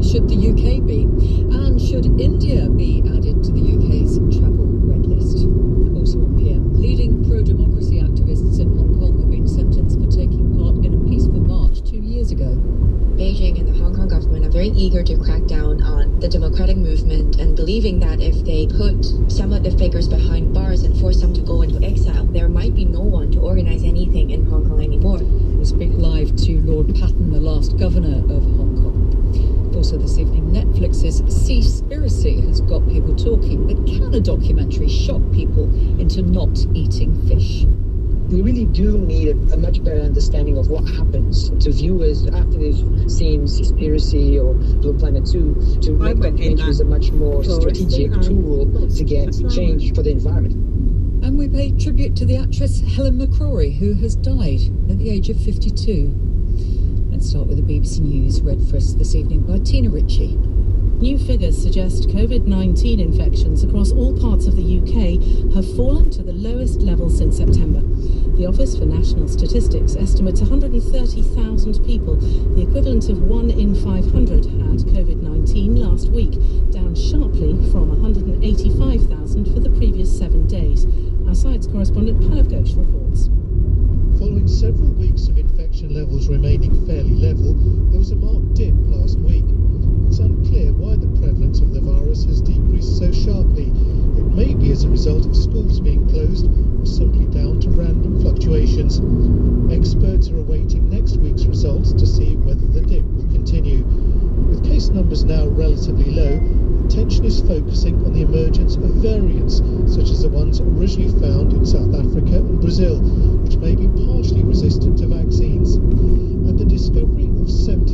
should the UK be? And should India be added to the UK's travel red list? Also on PM, leading pro-democracy activists in Hong Kong have been sentenced for taking part in a peaceful march 2 years ago. Beijing and the Hong Kong government are very eager to crack down on the democratic movement and believing that if they put some of the figures behind bars and force them to go into exile, there might be no one to organize anything in Hong Kong anymore. We'll speak live to Lord Patten, the last governor of Hong Kong. Also this evening, Netflix's Seaspiracy has got people talking, but can a documentary shock people into not eating fish? We really do need a much better understanding of what happens to viewers after they've seen Seaspiracy or Blue Planet 2 to make documentaries a much more strategic tool to get change for the environment. And we pay tribute to the actress Helen McCrory, who has died at the age of 52. Let's start with the BBC News, read for us this evening by Tina Ritchie. New figures suggest COVID-19 infections across all parts of the UK have fallen to the lowest level since September. The Office for National Statistics estimates 130,000 people, the equivalent of 1 in 500, had COVID-19 last week, down sharply from 185,000 for the previous 7 days. Our science correspondent Panav Ghosh reports. Following several weeks of infection levels remaining fairly level, there was a marked dip last week. It's unclear why the prevalence of the virus has decreased so sharply. It may be as a result of schools being closed or simply down to random fluctuations. Experts are awaiting next week's results to see whether the dip will continue. With case numbers now relatively low, attention is focusing on the emergence of variants, such as the ones originally found in South Africa and Brazil, which may be partially resistant to vaccines. And the discovery of 70